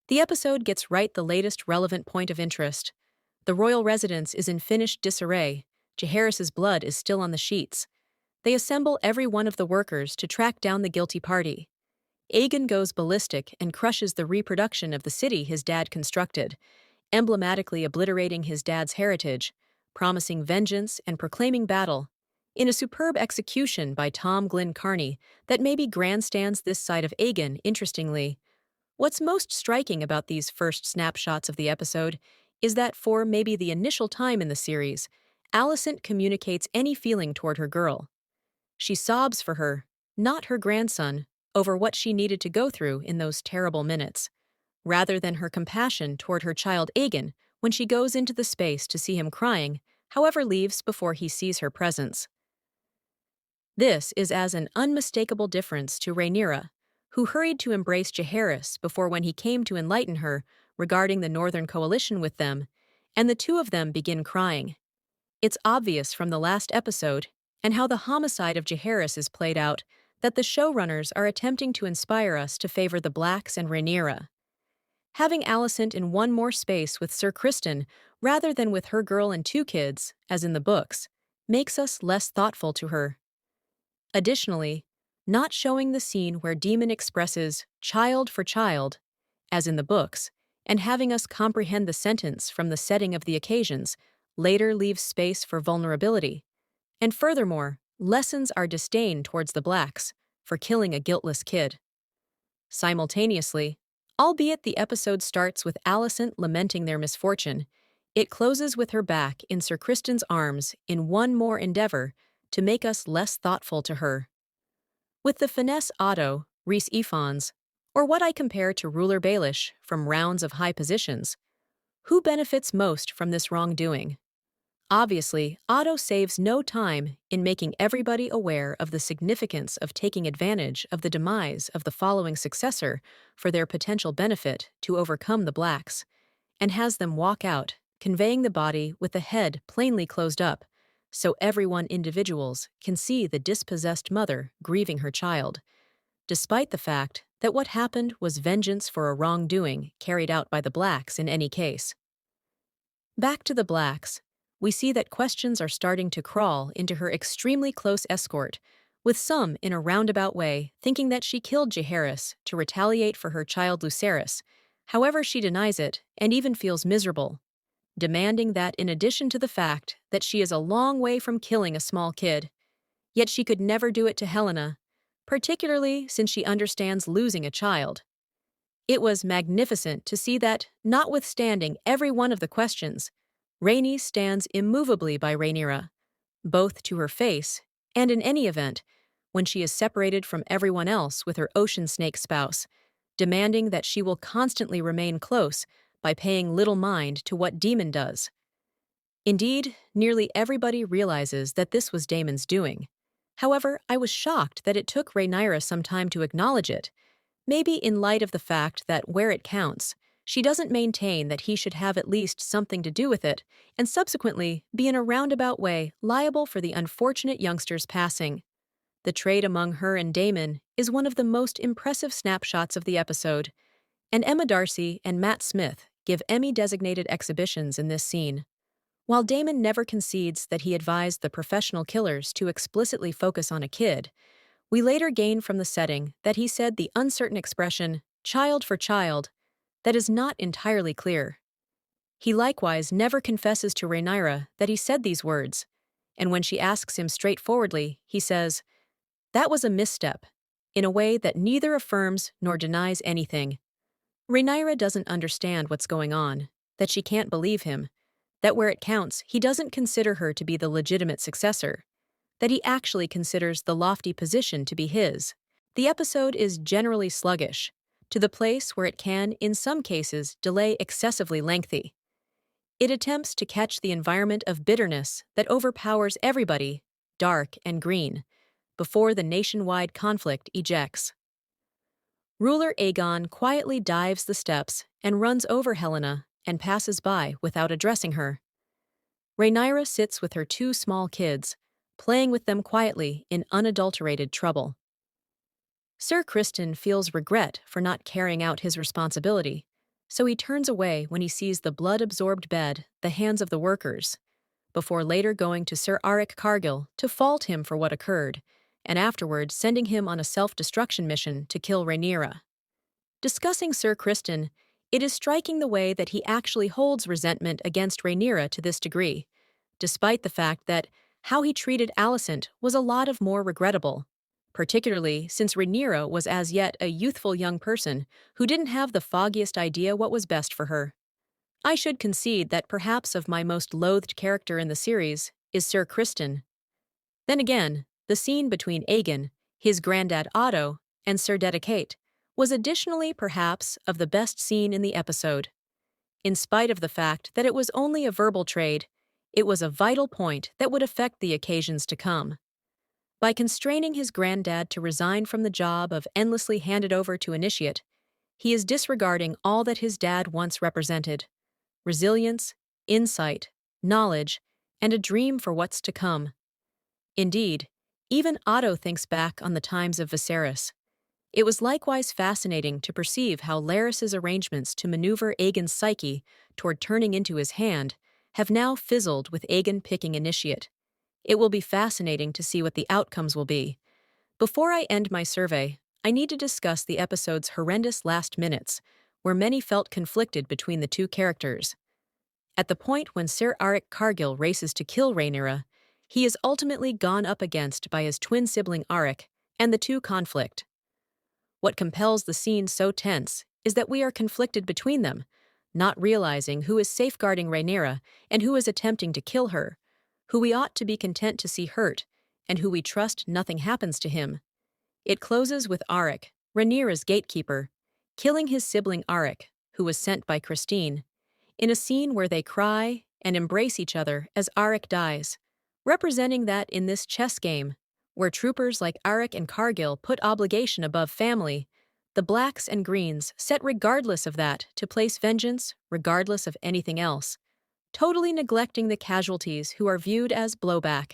The episode gets right the latest relevant point of interest. The royal residence is in finished disarray. Jaehaerys's blood is still on the sheets. They assemble every one of the workers to track down the guilty party. Aegon goes ballistic and crushes the reproduction of the city his dad constructed, emblematically obliterating his dad's heritage, promising vengeance and proclaiming battle. In a superb execution by Tom Glyn Carney that maybe grandstands this side of Aegon interestingly. What's most striking about these first snapshots of the episode is that for maybe the initial time in the series, Alicent communicates any feeling toward her girl. She sobs for her, not her grandson, over what she needed to go through in those terrible minutes, rather than her compassion toward her child Aegon when she goes into the space to see him crying, however leaves before he sees her presence. This is as an unmistakable difference to Rhaenyra, who hurried to embrace Jaehaerys before when he came to enlighten her regarding the Northern Coalition with them, and the two of them begin crying. It's obvious from the last episode, and how the homicide of Jaehaerys is played out, that the showrunners are attempting to inspire us to favor the Blacks and Rhaenyra. Having Alicent in one more space with Sir Criston, rather than with her girl and two kids, as in the books, makes us less thoughtful to her. Additionally, not showing the scene where Daemon expresses child for child, as in the books, and having us comprehend the sentence from the setting of the occasions, later leaves space for vulnerability. And furthermore, lessens our disdain towards the Blacks for killing a guiltless kid. Simultaneously, albeit the episode starts with Alicent lamenting their misfortune, it closes with her back in Sir Criston's arms in one more endeavor to make us less thoughtful to her. With the finesse Otto, Rhys Ifans, or what I compare to Ruler Baelish from Rounds of High Positions, who benefits most from this wrongdoing? Obviously, Otto saves no time in making everybody aware of the significance of taking advantage of the demise of the following successor for their potential benefit to overcome the Blacks, and has them walk out, conveying the body with the head plainly closed up, so everyone individuals can see the dispossessed mother grieving her child, despite the fact that what happened was vengeance for a wrongdoing carried out by the Blacks in any case. Back to the Blacks, we see that questions are starting to crawl into her extremely close escort, with some in a roundabout way thinking that she killed Jaehaerys to retaliate for her child Lucerys. However, she denies it and even feels miserable, demanding that in addition to the fact that she is a long way from killing a small kid, yet she could never do it to Helena, particularly since she understands losing a child. It was magnificent to see that, notwithstanding every one of the questions, Rhaenys stands immovably by Rhaenyra, both to her face and in any event, when she is separated from everyone else with her ocean snake spouse, demanding that she will constantly remain close by paying little mind to what Daemon does. Indeed, nearly everybody realizes that this was Daemon's doing. However, I was shocked that it took Rhaenyra some time to acknowledge it, maybe in light of the fact that where it counts, she doesn't maintain that he should have at least something to do with it, and subsequently be in a roundabout way liable for the unfortunate youngster's passing. The trade among her and Daemon is one of the most impressive snapshots of the episode, and Emma Darcy and Matt Smith give Emmy-designated exhibitions in this scene. While Daemon never concedes that he advised the professional killers to explicitly focus on a kid, we later gain from the setting that he said the uncertain expression, child for child, that is not entirely clear. He likewise never confesses to Rhaenyra that he said these words, and when she asks him straightforwardly, he says, "That was a misstep," in a way that neither affirms nor denies anything. Rhaenyra doesn't understand what's going on, that she can't believe him, that where it counts, he doesn't consider her to be the legitimate successor, that he actually considers the lofty position to be his. The episode is generally sluggish, to the place where it can, in some cases, delay excessively lengthy. It attempts to catch the environment of bitterness that overpowers everybody, dark and green, before the nationwide conflict ejects. Ruler Aegon quietly dives the steps and runs over Helena and passes by without addressing her. Rhaenyra sits with her two small kids, playing with them quietly in unadulterated trouble. Sir Criston feels regret for not carrying out his responsibility, so he turns away when he sees the blood-absorbed bed, the hands of the workers, before later going to Sir Arik Cargill to fault him for what occurred, and afterward sending him on a self-destruction mission to kill Rhaenyra. Discussing Sir Criston, it is striking the way that he actually holds resentment against Rhaenyra to this degree, despite the fact that how he treated Alicent was a lot of more regrettable, particularly since Rhaenyra was as yet a youthful young person who didn't have the foggiest idea what was best for her. I should concede that perhaps of my most loathed character in the series is Sir Criston. Then again, the scene between Aegon, his granddad Otto, and Sir Dedicate was additionally perhaps of the best scene in the episode. In spite of the fact that it was only a verbal trade, it was a vital point that would affect the occasions to come. By constraining his granddad to resign from the job of endlessly handed over to initiate, he is disregarding all that his dad once represented: resilience, insight, knowledge, and a dream for what's to come. Indeed, even Otto thinks back on the times of Viserys. It was likewise fascinating to perceive how Larys's arrangements to maneuver Aegon's psyche toward turning into his hand have now fizzled with Aegon picking initiate. It will be fascinating to see what the outcomes will be. Before I end my survey, I need to discuss the episode's horrendous last minutes, where many felt conflicted between the two characters. At the point when Sir Arik Cargill races to kill Rhaenyra, he is ultimately gone up against by his twin sibling Arik, and the two conflict. What compels the scene so tense is that we are conflicted between them, not realizing who is safeguarding Rhaenyra and who is attempting to kill her, who we ought to be content to see hurt, and who we trust nothing happens to him. It closes with Arik, Rhaenyra's gatekeeper, killing his sibling Arik, who was sent by Christine, in a scene where they cry and embrace each other as Arik dies, representing that in this chess game, where troopers like Arik and Cargill put obligation above family, the blacks and greens set regardless of that to place vengeance regardless of anything else, totally neglecting the casualties who are viewed as blowback.